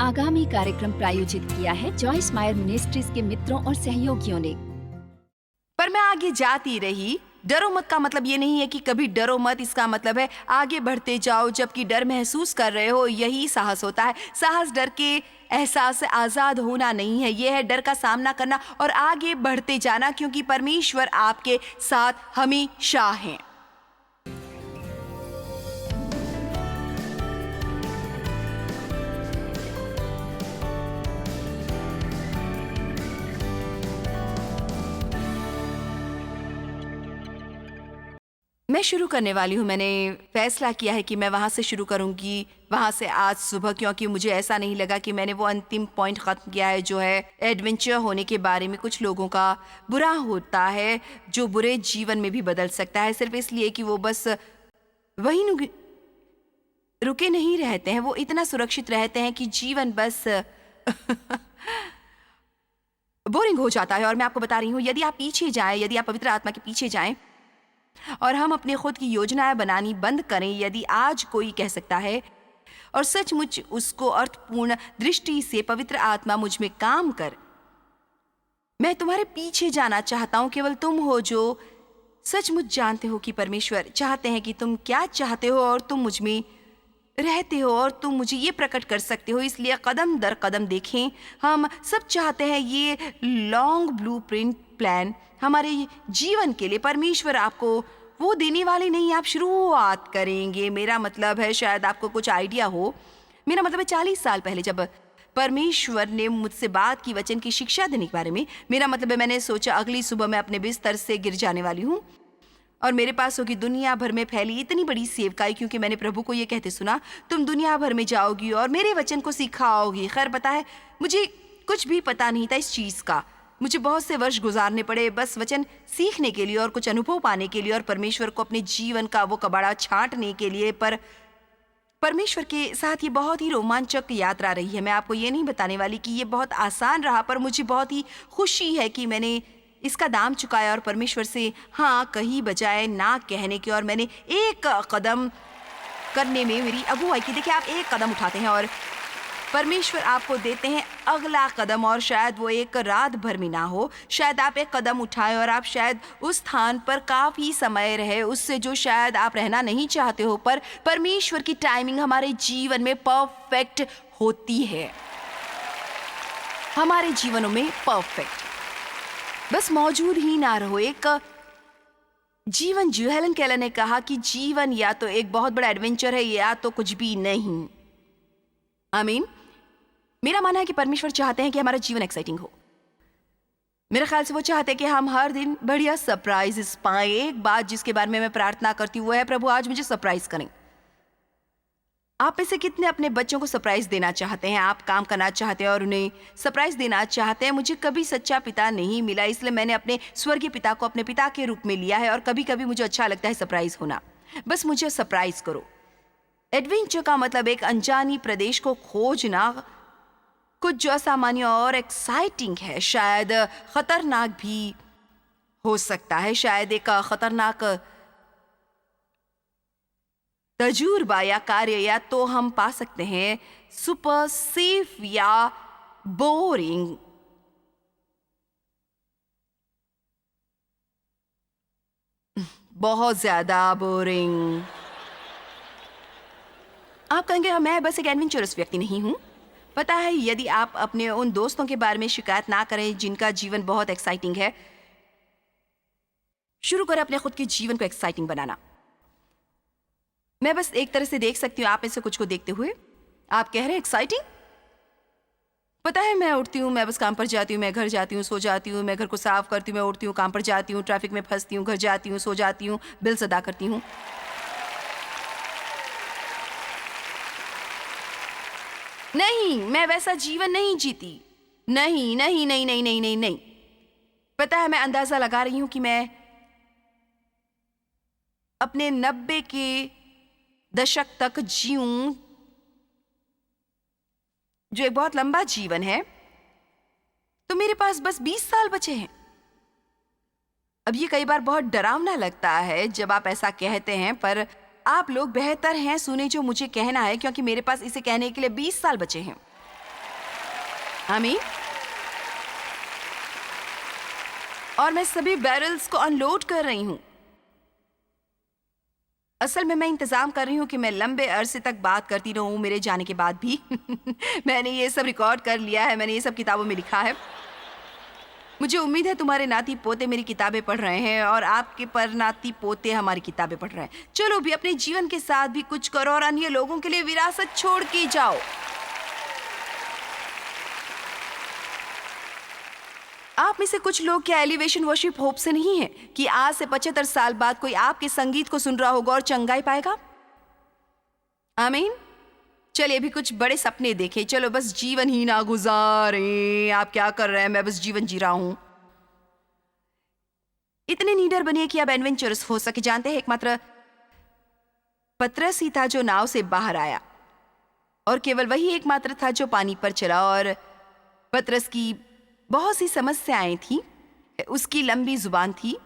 आगामी कार्यक्रम प्रायोजित किया है जॉयस मायर मिनिस्ट्रीज के मित्रों और सहयोगियों ने। पर मैं आगे जाती रही। डरो मत का मतलब ये नहीं है कि कभी डरो मत, इसका मतलब है आगे बढ़ते जाओ जबकि डर महसूस कर रहे हो। यही साहस होता है। साहस डर के एहसास से आजाद होना नहीं है, यह है डर का सामना करना और आगे बढ़ते जाना, क्योंकि परमेश्वर आपके साथ हमेशा हैं। मैं शुरू करने वाली हूँ। मैंने फैसला किया है कि मैं वहाँ से शुरू करूँगी, वहाँ से आज सुबह, क्योंकि मुझे ऐसा नहीं लगा कि मैंने वो अंतिम पॉइंट ख़त्म किया है जो है एडवेंचर होने के बारे में। कुछ लोगों का बुरा होता है जो बुरे जीवन में भी बदल सकता है, सिर्फ इसलिए कि वो बस वहीं रुके नहीं रहते हैं। वो इतना सुरक्षित रहते हैं कि जीवन बस बोरिंग हो जाता है। और मैं आपको बता रही हूँ, यदि आप पीछे जाएं, यदि आप पवित्र आत्मा के पीछे जाएं और हम अपने खुद की योजनाएं बनानी बंद करें, यदि आज कोई कह सकता है और सचमुच उसको अर्थपूर्ण दृष्टि से पवित्र आत्मा मुझ में काम कर, मैं तुम्हारे पीछे जाना चाहता हूं। केवल तुम हो जो सचमुच जानते हो कि परमेश्वर चाहते हैं कि तुम क्या चाहते हो और तुम मुझ में रहते हो और तुम मुझे ये प्रकट कर सकते हो। इसलिए कदम दर कदम देखें। हम सब चाहते हैं ये लॉन्ग ब्लूप्रिंट प्लान हमारे जीवन के लिए। परमेश्वर आपको वो देने वाले नहीं, आप शुरुआत करेंगे। मेरा मतलब है, शायद आपको कुछ आइडिया हो, मेरा मतलब है 40 साल पहले जब परमेश्वर ने मुझसे बात की वचन की शिक्षा देने के बारे में, मेरा मतलब है मैंने सोचा अगली सुबह मैं अपने बिस्तर से गिर जाने वाली हूँ और मेरे पास होगी दुनिया भर में फैली इतनी बड़ी सेवकाई, क्योंकि मैंने प्रभु को ये कहते सुना, तुम दुनिया भर में जाओगी और मेरे वचन को सिखाओगी। खैर पता है, मुझे कुछ भी पता नहीं था इस चीज़ का। मुझे बहुत से वर्ष गुजारने पड़े बस वचन सीखने के लिए और कुछ अनुभव पाने के लिए और परमेश्वर को अपने जीवन का वो कबाड़ा छांटने के लिए। पर परमेश्वर के साथ ये बहुत ही रोमांचक यात्रा रही है। मैं आपको ये नहीं बताने वाली कि ये बहुत आसान रहा, पर मुझे बहुत ही खुशी है कि मैंने इसका दाम चुकाया और परमेश्वर से हाँ कही बजाय ना कहने की। और मैंने एक कदम करने में मेरी अगुवाई की। देखिए, आप एक कदम उठाते हैं और परमेश्वर आपको देते हैं अगला कदम, और शायद वो एक रात भर में ना हो। शायद आप एक कदम उठाएं और आप शायद उस स्थान पर काफ़ी समय रहे, उससे जो शायद आप रहना नहीं चाहते हो। पर परमेश्वर की टाइमिंग हमारे जीवन में परफेक्ट होती है, हमारे जीवनों में परफेक्ट। बस मौजूद ही ना रहो, एक जीवन जियो। हेलन केलर ने कहा कि जीवन या तो एक बहुत बड़ा एडवेंचर है या तो कुछ भी नहीं। आमीन। मेरा मानना है कि परमेश्वर चाहते हैं कि हमारा जीवन एक्साइटिंग हो। मेरे ख्याल से वो चाहते हैं कि हम हर दिन बढ़िया सरप्राइजेस पाएं। एक बात जिसके बारे में मैं प्रार्थना करती हूँ वो है, प्रभु आज मुझे सरप्राइज करें। आप में से कितने अपने बच्चों को सरप्राइज देना चाहते हैं? आप काम करना चाहते हैं और उन्हें सरप्राइज देना चाहते हैं। मुझे कभी सच्चा पिता नहीं मिला, इसलिए मैंने अपने स्वर्गीय पिता को अपने पिता के रूप में लिया है। और कभी कभी मुझे अच्छा लगता है सरप्राइज होना। बस मुझे सरप्राइज करो। एडवेंचर का मतलब एक अनजानी प्रदेश को खोजना, कुछ जो असामान्य और एक्साइटिंग है, शायद खतरनाक भी हो सकता है। शायद एक खतरनाक तजुर्बा या कार्य या तो हम पा सकते हैं सुपर सेफ या बोरिंग। बहुत ज्यादा बोरिंग। आप कहेंगे मैं बस एक एडवेंचरस व्यक्ति नहीं हूं। पता है, यदि आप अपने उन दोस्तों के बारे में शिकायत ना करें जिनका जीवन बहुत एक्साइटिंग है, शुरू करें अपने खुद के जीवन को एक्साइटिंग बनाना। मैं बस एक तरह से देख सकती हूँ आप में से कुछ को देखते हुए। आप कह रहे हैं एक्साइटिंग? पता है, मैं उठती हूँ, मैं बस काम पर जाती हूँ, मैं घर जाती हूँ, सो जाती हूँ, मैं घर को साफ करती हूँ, मैं उठती हूँ, काम पर जाती हूँ, ट्रैफिक में फंसती हूँ, घर जाती हूँ, सो जाती हूँ, बिल्स अदा करती हूँ। नहीं, मैं वैसा जीवन नहीं जीती। नहीं नहीं नहीं नहीं नहीं नहीं नहीं। पता है, मैं अंदाजा लगा रही हूँ कि मैं अपने 90 के दशक तक जीऊं, जो एक बहुत लंबा जीवन है। तो मेरे पास बस 20 साल बचे हैं। अब ये कई बार बहुत डरावना लगता है जब आप ऐसा कहते हैं, पर आप लोग बेहतर हैं सुने जो मुझे कहना है, क्योंकि मेरे पास इसे कहने के लिए 20 साल बचे हैं। आमीन। और मैं सभी बैरल्स को अनलोड कर रही हूं। असल में मैं इंतजाम कर रही हूँ कि मैं लंबे अरसे तक बात करती रहूं मेरे जाने के बाद भी। मैंने ये सब रिकॉर्ड कर लिया है, मैंने ये सब किताबों में लिखा है। मुझे उम्मीद है तुम्हारे नाती पोते मेरी किताबें पढ़ रहे हैं और आपके पर नाती पोते हमारी किताबें पढ़ रहे हैं। चलो भी अपने जीवन के साथ भी कुछ करो और अन्य लोगों के लिए विरासत छोड़ के जाओ। आप में से कुछ लोग क्या एलिवेशन वर्शिप होप से नहीं है कि आज से 75 साल बाद कोई आपके संगीत को सुन रहा होगा और चंगाई पाएगा? आमीन। चलिए अभी कुछ बड़े सपने देखें। चलो बस जीवन ही ना गुजारें। आप क्या कर रहे हैं? मैं बस जीवन जी रहा हूं। इतने नीडर बनिए कि आप एडवेंचरस हो सके। जानते हैं एकमात्र पतरस ही था जो नाव से बाहर आया और केवल वही एकमात्र था जो पानी पर चला। और पतरस की बहुत सी समस्याएं थी। उसकी लंबी जुबान थी,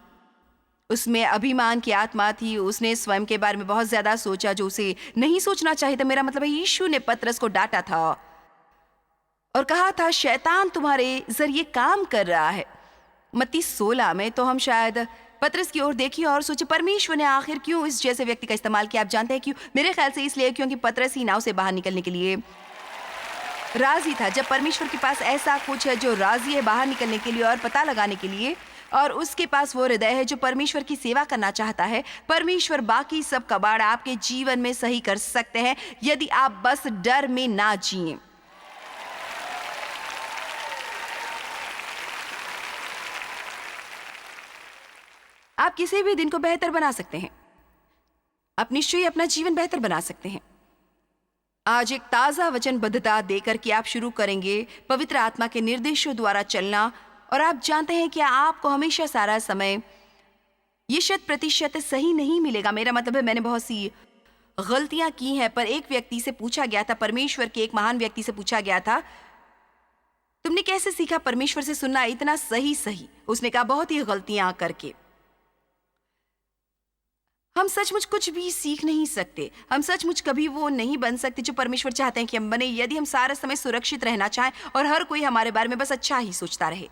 उसमें अभिमान की आत्मा थी, उसने स्वयं के बारे में बहुत ज्यादा सोचा जो उसे नहीं सोचना चाहिए था। मेरा मतलब है यीशु ने पतरस को डांटा था और कहा था शैतान तुम्हारे जरिए काम कर रहा है। मत्ती 16 में तो हम शायद पतरस की ओर देखिए और सोचे परमेश्वर ने आखिर क्यों इस जैसे व्यक्ति का इस्तेमाल किया। आप जानते हैं क्यों? मेरे ख्याल से इसलिए क्योंकि पतरस ही नाव से बाहर निकलने के लिए राजी था। जब परमेश्वर के पास ऐसा कुछ है जो राजी है बाहर निकलने के लिए और पता लगाने के लिए, और उसके पास वो हृदय है जो परमेश्वर की सेवा करना चाहता है, परमेश्वर बाकी सब कबाड़ आपके जीवन में सही कर सकते हैं यदि आप बस डर में ना जिएं। आप किसी भी दिन को बेहतर बना सकते हैं। आप निश्चय अपना जीवन बेहतर बना सकते हैं। आज एक ताज़ा वचनबद्धता देकर कि आप शुरू करेंगे पवित्र आत्मा के निर्देशों द्वारा चलना। और आप जानते हैं कि आपको हमेशा सारा समय ये 100% सही नहीं मिलेगा। मेरा मतलब है मैंने बहुत सी गलतियां की हैं, पर एक व्यक्ति से पूछा गया था, परमेश्वर के एक महान व्यक्ति से पूछा गया था, तुमने कैसे सीखा परमेश्वर से सुनना इतना सही? उसने कहा बहुत ही गलतियां करके। हम सचमुच कुछ भी सीख नहीं सकते। हम सचमुच कभी वो नहीं बन सकते जो परमेश्वर चाहते हैं कि हम बने, यदि हम सारा समय सुरक्षित रहना चाहें और हर कोई हमारे बारे में बस अच्छा ही सोचता रहे।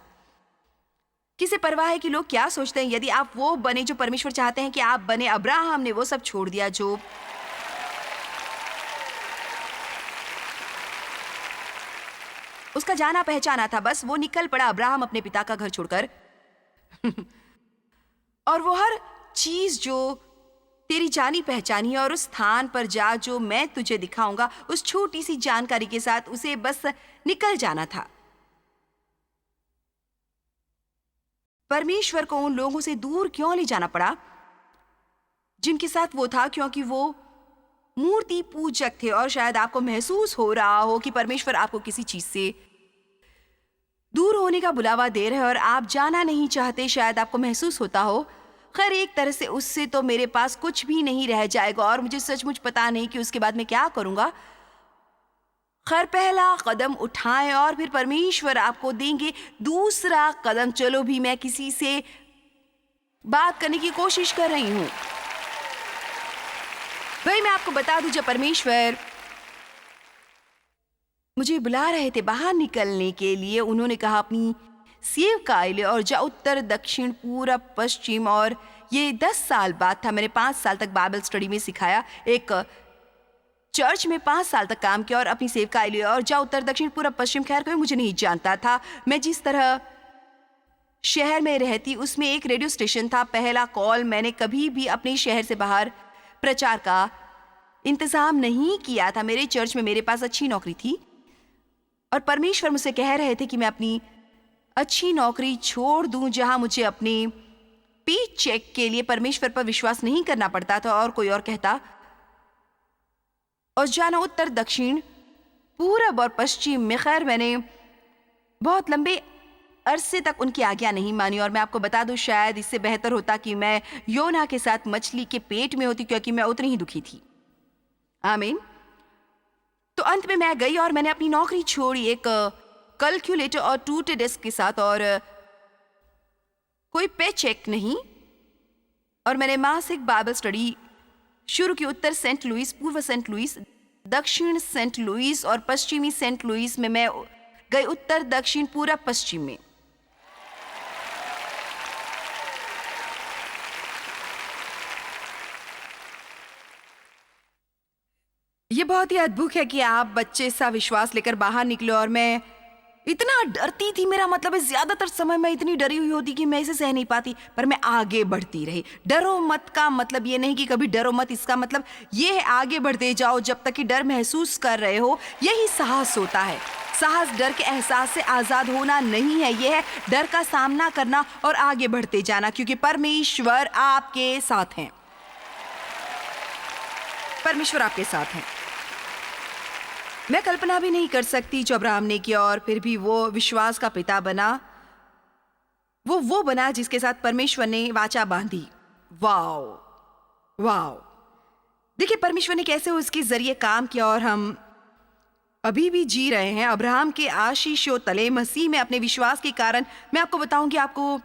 किसे परवाह है कि लोग क्या सोचते हैं? यदि आप वो बने जो परमेश्वर चाहते हैं कि आप बने। अब्राहम ने वो सब छोड़ दिया जो उसका जाना पहचाना था। बस वो निकल पड़ा अब्राहम अपने पिता का घर छोड़कर। और वो हर चीज जो तेरी जानी पहचानी है और उस स्थान पर जा जो मैं तुझे दिखाऊंगा, उस छोटी सी जानकारी के साथ उसे बस निकल जाना था। परमेश्वर को उन लोगों से दूर क्यों ले जाना पड़ा जिनके साथ वो था? क्योंकि वो मूर्ति पूजक थे। और शायद आपको महसूस हो रहा हो कि परमेश्वर आपको किसी चीज से दूर होने का बुलावा दे रहे हैं और आप जाना नहीं चाहते। शायद आपको महसूस होता हो, खैर एक तरह से उससे तो मेरे पास कुछ भी नहीं रह जाएगा और मुझे सचमुच पता नहीं कि उसके बाद मैं क्या करूंगा। खैर पहला कदम उठाएं और फिर परमेश्वर आपको देंगे दूसरा कदम। चलो भी मैं किसी से बात करने की कोशिश कर रही हूं। भाई मैं आपको बता दूं, जब परमेश्वर मुझे बुला रहे थे बाहर निकलने के लिए, उन्होंने कहा अपनी सेवकाई ले और जा उत्तर दक्षिण पूरब पश्चिम। और ये 10 साल बाद था। मैंने 5 साल तक बाइबल स्टडी में सिखाया, एक चर्च में 5 साल तक काम किया और अपनी सेवकाई ली और जा उत्तर दक्षिण पूरब पश्चिम। खैर कोई मुझे नहीं जानता था। मैं जिस तरह शहर में रहती उसमें एक रेडियो स्टेशन था। पहला कॉल मैंने कभी भी अपने शहर से बाहर प्रचार का इंतजाम नहीं किया था। मेरे चर्च में मेरे पास अच्छी नौकरी थी और परमेश्वर मुझसे कह रहे थे कि मैं अपनी अच्छी नौकरी छोड़ दूं जहां मुझे अपने पे चेक के लिए परमेश्वर पर विश्वास नहीं करना पड़ता था और कोई और कहता, और जाना उत्तर दक्षिण पूरब और पश्चिम में। खैर मैंने बहुत लंबे अरसे तक उनकी आज्ञा नहीं मानी और मैं आपको बता दूं शायद इससे बेहतर होता कि मैं योना के साथ मछली के पेट में होती, क्योंकि मैं उतनी ही दुखी थी। आमीन। तो अंत में मैं गई और मैंने अपनी नौकरी छोड़ी एक कैलकुलेटर और टूटे डेस्क के साथ और कोई पे चेक नहीं। और मैंने मासिक बाइबल स्टडी शुरू की। उत्तर सेंट लुइस, पूर्व सेंट लुइस, दक्षिण सेंट लुइस और पश्चिमी सेंट लुइस में मैं गए उत्तर, दक्षिण, पूरब, पश्चिम में। ये बहुत ही अद्भुत है कि आप बच्चे सा विश्वास लेकर बाहर निकले, और मैं इतना डरती थी, मेरा मतलब है ज्यादातर समय मैं इतनी डरी हुई होती कि मैं इसे सह नहीं पाती, पर मैं आगे बढ़ती रही। डरो मत का मतलब ये नहीं कि कभी डरो मत, इसका मतलब ये है आगे बढ़ते जाओ जब तक कि डर महसूस कर रहे हो। यही साहस होता है। साहस डर के एहसास से आजाद होना नहीं है, यह है डर का सामना करना और आगे बढ़ते जाना, क्योंकि परमेश्वर आपके साथ हैं। परमेश्वर आपके साथ हैं। मैं कल्पना भी नहीं कर सकती जो अब्राहम ने किया, और फिर भी वो विश्वास का पिता बना। वो बना जिसके साथ परमेश्वर ने वाचा बांधी। वाओ वाओ, देखिए परमेश्वर ने कैसे उसके जरिए काम किया, और हम अभी भी जी रहे हैं अब्राहम के आशीषों तले मसीह में अपने विश्वास के कारण। मैं आपको बताऊंगी, आपको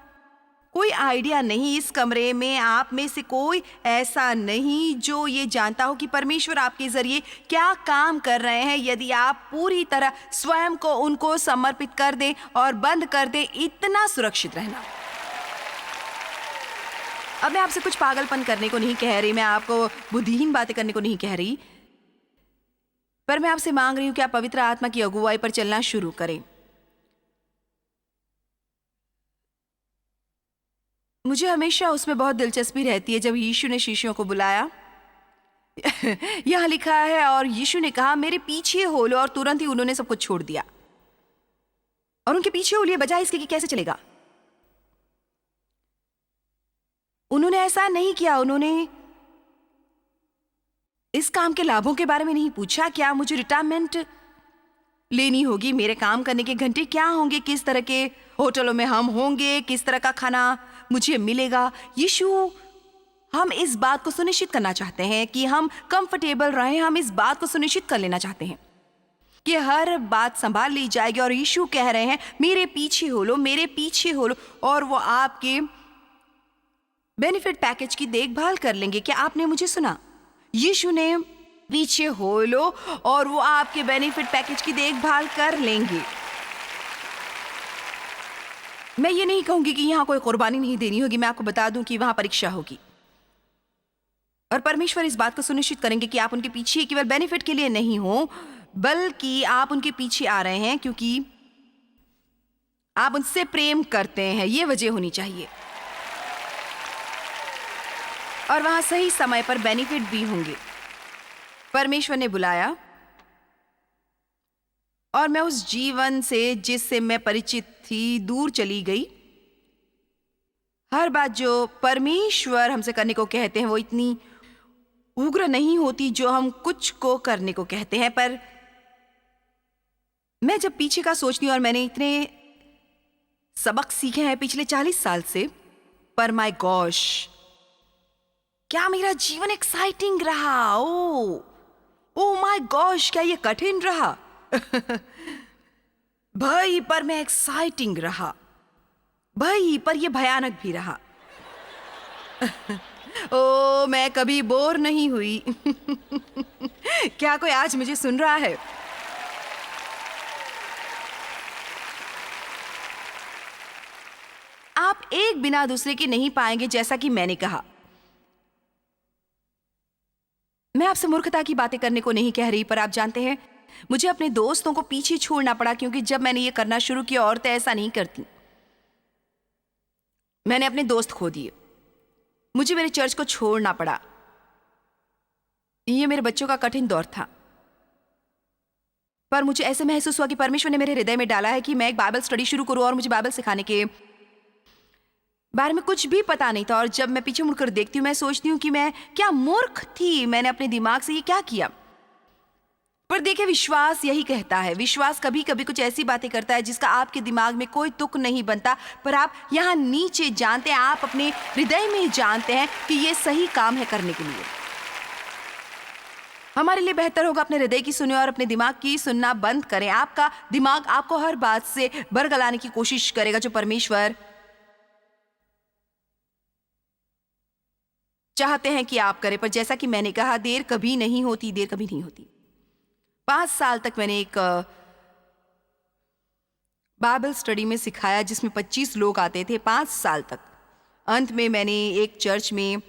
कोई आइडिया नहीं, इस कमरे में आप में से कोई ऐसा नहीं जो ये जानता हो कि परमेश्वर आपके जरिए क्या काम कर रहे हैं, यदि आप पूरी तरह स्वयं को उनको समर्पित कर दें और बंद कर दें। इतना सुरक्षित रहना। अब मैं आपसे कुछ पागलपन करने को नहीं कह रही, मैं आपको बुद्धिहीन बातें करने को नहीं कह रही, पर मैं आपसे मांग रही हूं कि आप पवित्र आत्मा की अगुवाई पर चलना शुरू करें। मुझे हमेशा उसमें बहुत दिलचस्पी रहती है जब यीशु ने शिष्यों को बुलाया। यहां लिखा है, और यीशु ने कहा मेरे पीछे हो लो, और तुरंत ही उन्होंने सब कुछ छोड़ दिया और उनके पीछे हो लिए, बजाय इसके कि कैसे चलेगा। उन्होंने ऐसा नहीं किया। उन्होंने इस काम के लाभों के बारे में नहीं पूछा, क्या मुझे रिटायरमेंट लेनी होगी, मेरे काम करने के घंटे क्या होंगे, किस तरह के होटलों में हम होंगे, किस तरह का खाना मुझे मिलेगा। यीशु, हम इस बात को सुनिश्चित करना चाहते हैं कि हम कंफर्टेबल रहें। हम इस बात को सुनिश्चित कर लेना चाहते हैं कि हर बात संभाल ली जाएगी। और यीशु कह रहे हैं मेरे पीछे हो लो, मेरे पीछे हो लो, और वो आपके बेनिफिट पैकेज की देखभाल कर लेंगे। क्या आपने मुझे सुना? यीशु ने पीछे हो लो और वो आपके बेनिफिट पैकेज की देखभाल कर लेंगे। मैं ये नहीं कहूंगी कि यहां कोई कुर्बानी नहीं देनी होगी, मैं आपको बता दूं कि वहां परीक्षा होगी, और परमेश्वर इस बात को सुनिश्चित करेंगे कि आप उनके पीछे केवल बेनिफिट के लिए नहीं हो, बल्कि आप उनके पीछे आ रहे हैं क्योंकि आप उनसे प्रेम करते हैं। ये वजह होनी चाहिए, और वहां सही समय पर बेनिफिट भी होंगे। परमेश्वर ने बुलाया, और मैं उस जीवन से जिससे मैं परिचित थी दूर चली गई। हर बात जो परमेश्वर हमसे करने को कहते हैं वो इतनी उग्र नहीं होती जो हम कुछ को करने को कहते हैं। पर मैं जब पीछे का सोचती हूँ, और मैंने इतने सबक सीखे हैं पिछले 40 साल से, पर माय गॉश, क्या मेरा जीवन एक्साइटिंग रहा। ओ माय गॉश, क्या ये कठिन रहा। भाई पर मैं एक्साइटिंग रहा, भाई पर ये भयानक भी रहा। ओ मैं कभी बोर नहीं हुई। क्या कोई आज मुझे सुन रहा है? आप एक बिना दूसरे के नहीं पाएंगे, जैसा कि मैंने कहा। मैं आपसे मूर्खता की बातें करने को नहीं कह रही, पर आप जानते हैं मुझे अपने दोस्तों को पीछे छोड़ना पड़ा, क्योंकि जब मैंने ये करना शुरू किया, औरतें ऐसा नहीं करती। मैंने अपने दोस्त खो दिए, मुझे मेरे चर्च को छोड़ना पड़ा। ये मेरे बच्चों का कठिन दौर था, पर मुझे ऐसे महसूस हुआ कि परमेश्वर ने मेरे हृदय में डाला है कि मैं एक बाइबल स्टडी शुरू करूं, और मुझे बाइबल सिखाने के बारे में कुछ भी पता नहीं था। और जब मैं पीछे मुड़कर देखती हूँ, मैं सोचती हूँ कि मैं क्या मूर्ख थी, मैंने अपने दिमाग से ये क्या किया। पर देखिए, विश्वास यही कहता है। विश्वास कभी कभी कुछ ऐसी बातें करता है जिसका आपके दिमाग में कोई तुक नहीं बनता, पर आप यहाँ नीचे जानते हैं, आप अपने हृदय में जानते हैं कि ये सही काम है करने के लिए। हमारे लिए बेहतर होगा अपने हृदय की सुने और अपने दिमाग की सुनना बंद करें। आपका दिमाग आपको हर बात से बरगलाने की कोशिश करेगा जो परमेश्वर चाहते हैं कि आप करें। पर जैसा कि मैंने कहा, देर कभी नहीं होती, देर कभी नहीं होती। 5 साल तक मैंने एक बाइबल स्टडी में सिखाया जिसमें 25 लोग आते थे 5 साल तक। अंत में मैंने एक चर्च में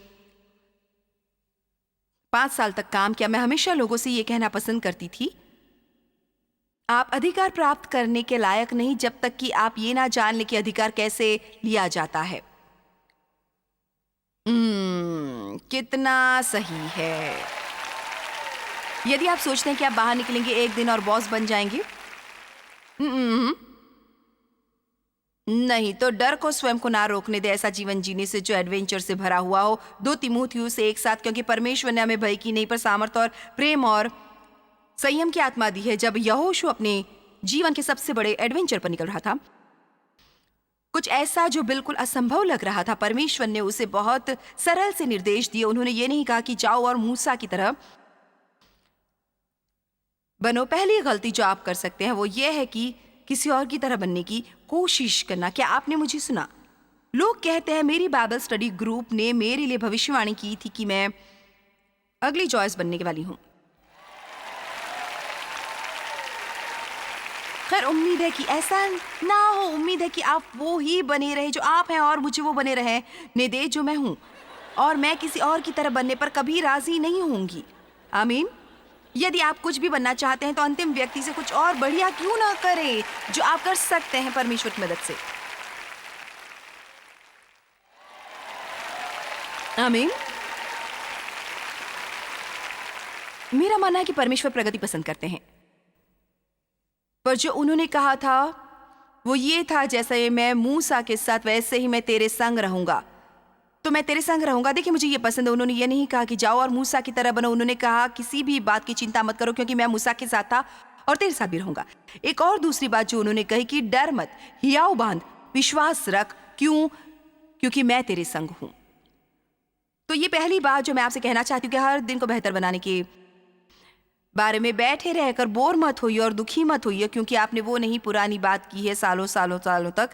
5 साल तक काम किया। मैं हमेशा लोगों से ये कहना पसंद करती थी, आप अधिकार प्राप्त करने के लायक नहीं जब तक कि आप ये ना जान लें कि अधिकार कैसे लिया जाता है। कितना सही है। यदि आप सोचते हैं कि आप बाहर निकलेंगे एक दिन और बॉस बन जाएंगे, नहीं, तो डर को स्वयं को ना रोकने दे ऐसा जीवन जीने से जो एडवेंचर से भरा हुआ हो। 2 तीमुथियुस एक साथ, क्योंकि परमेश्वर ने हमें भय की नहीं पर सामर्थ और प्रेम और संयम की आत्मा दी है। जब यहोशू अपने जीवन के सबसे बड़े एडवेंचर पर निकल रहा था, कुछ ऐसा जो बिल्कुल असंभव लग रहा था, परमेश्वर ने उसे बहुत सरल से निर्देश दिए। उन्होंने ये नहीं कहा कि जाओ और मूसा की तरह बनो। पहली गलती जो आप कर सकते हैं वो ये है कि किसी और की तरह बनने की कोशिश करना। क्या आपने मुझे सुना? लोग कहते हैं मेरी बाइबल स्टडी ग्रुप ने मेरे लिए भविष्यवाणी की थी कि मैं अगली जॉयस बनने के वाली हूं। खैर, उम्मीद है कि ऐसा ना हो। उम्मीद है कि आप वो ही बने रहे जो आप हैं और मुझे वो बने रहे नेदे जो मैं हूं, और मैं किसी और की तरह बनने पर कभी राजी नहीं होंगी। आमीन। यदि आप कुछ भी बनना चाहते हैं तो अंतिम व्यक्ति से कुछ और बढ़िया क्यों ना करें जो आप कर सकते हैं परमेश्वर की मदद से। आमीन। मेरा मानना है कि परमेश्वर प्रगति पसंद करते हैं, पर जो उन्होंने कहा था वो ये था, जैसे मैं मूसा के साथ वैसे ही मैं तेरे संग रहूंगा, तो मैं तेरे संग रहूंगा। देखिए, मुझे ये पसंद है। उन्होंने ये नहीं कहा कि जाओ और मूसा की तरह बनो। उन्होंने कहा किसी भी बात की चिंता मत करो, क्योंकि मैं मूसा के साथ था और तेरे साथ भी रहूंगा। एक और दूसरी बात जो उन्होंने कही कि डर मत, हियाव बांध, विश्वास रख। क्यों? क्योंकि मैं तेरे संग हूं। तो ये पहली बात जो मैं आपसे कहना चाहती हूँ कि हर दिन को बेहतर बनाने के बारे में बैठे रहकर बोर मत होइए और दुखी मत होइए, क्योंकि आपने वो नहीं पुरानी बात की है सालों सालों सालों तक।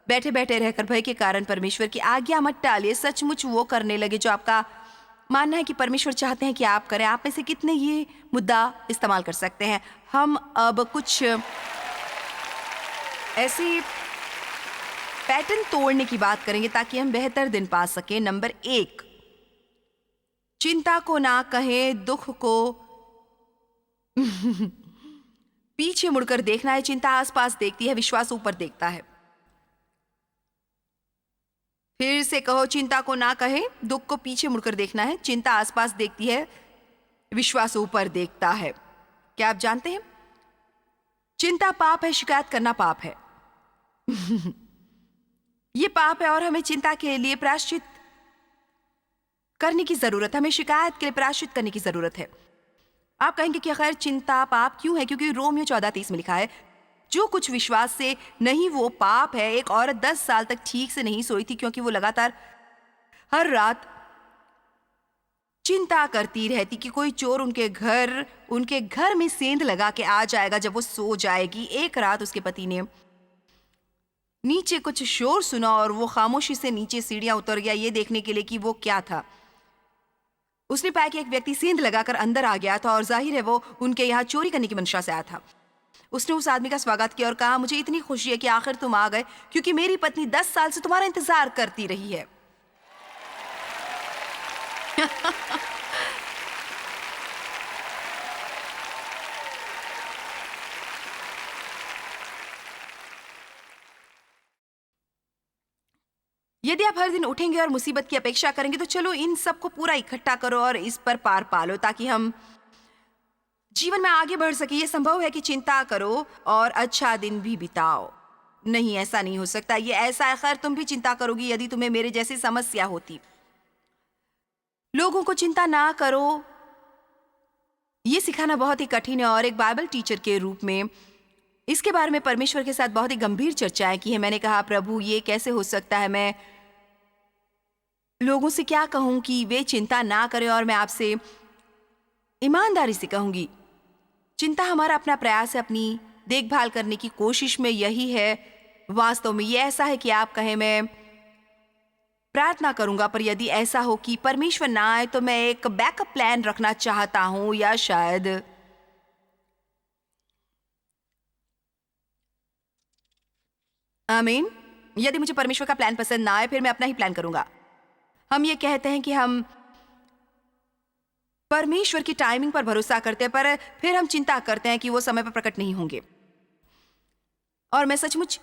बैठे बैठे रहकर भय के कारण परमेश्वर की आज्ञा मत टालिए। सचमुच वो करने लगे जो आपका मानना है कि परमेश्वर चाहते हैं कि आप करें। आप में से कितने ये मुद्दा इस्तेमाल कर सकते हैं? हम अब कुछ ऐसे पैटर्न तोड़ने की बात करेंगे ताकि हम बेहतर दिन पा सकें। नंबर 1, चिंता को ना कहें, दुख को पीछे मुड़कर देखना है। चिंता आसपास देखती है, विश्वास ऊपर देखता है। फिर से कहो, चिंता को ना कहे, दुख को पीछे मुड़कर देखना है। चिंता आसपास देखती है, विश्वास ऊपर देखता है। क्या आप जानते हैं, चिंता पाप है, शिकायत करना पाप है। ये पाप है और हमें चिंता के लिए प्रायश्चित करने की जरूरत है। हमें शिकायत के लिए प्रायश्चित करने की जरूरत है। आप कहेंगे कि खैर चिंता पाप क्यों है? क्योंकि रोमियो 14:30 में लिखा है, जो कुछ विश्वास से नहीं वो पाप है। एक औरत 10 साल तक ठीक से नहीं सोई थी क्योंकि वो लगातार हर रात चिंता करती रहती कि कोई चोर उनके घर में सेंध लगा के आ जाएगा जब वो सो जाएगी। एक रात उसके पति ने नीचे कुछ शोर सुना और वो खामोशी से नीचे सीढ़ियां उतर गया ये देखने के लिए कि वो क्या था। उसने पाया कि एक व्यक्ति सेंध लगाकर अंदर आ गया था और जाहिर है वो उनके यहाँ चोरी करने की मंशा से आया था। उसने उस आदमी का स्वागत किया और कहा, मुझे इतनी खुशी है कि आखिर तुम आ गए, क्योंकि मेरी पत्नी 10 साल से तुम्हारा इंतजार करती रही है। यदि आप हर दिन उठेंगे और मुसीबत की अपेक्षा करेंगे तो चलो इन सब को पूरा इकट्ठा करो और इस पर पार पालो ताकि हम जीवन में आगे बढ़ सके। ये संभव है कि चिंता करो और अच्छा दिन भी बिताओ। नहीं, ऐसा नहीं हो सकता। ये ऐसा है, खैर तुम भी चिंता करोगी यदि तुम्हें मेरे जैसी समस्या होती। लोगों को चिंता ना करो, ये सिखाना बहुत ही कठिन है। और एक बाइबल टीचर के रूप में इसके बारे में परमेश्वर के साथ बहुत ही गंभीर चर्चाएं की है। मैंने कहा, प्रभु ये कैसे हो सकता है? मैं लोगों से क्या कहूं कि वे चिंता ना करें? और मैं आपसे ईमानदारी से कहूंगी, चिंता हमारा अपना प्रयास है अपनी देखभाल करने की कोशिश में। यही है वास्तव में। ये ऐसा है कि आप कहें मैं प्रार्थना करूंगा, पर यदि ऐसा हो कि परमेश्वर ना आए तो मैं एक बैकअप प्लान रखना चाहता हूं, या शायद आमीन। यदि मुझे परमेश्वर का प्लान पसंद ना आए, फिर मैं अपना ही प्लान करूंगा। हम ये कहते हैं कि हम परमेश्वर की टाइमिंग पर भरोसा करते हैं, पर फिर हम चिंता करते हैं कि वो समय पर प्रकट नहीं होंगे। और मैं सचमुच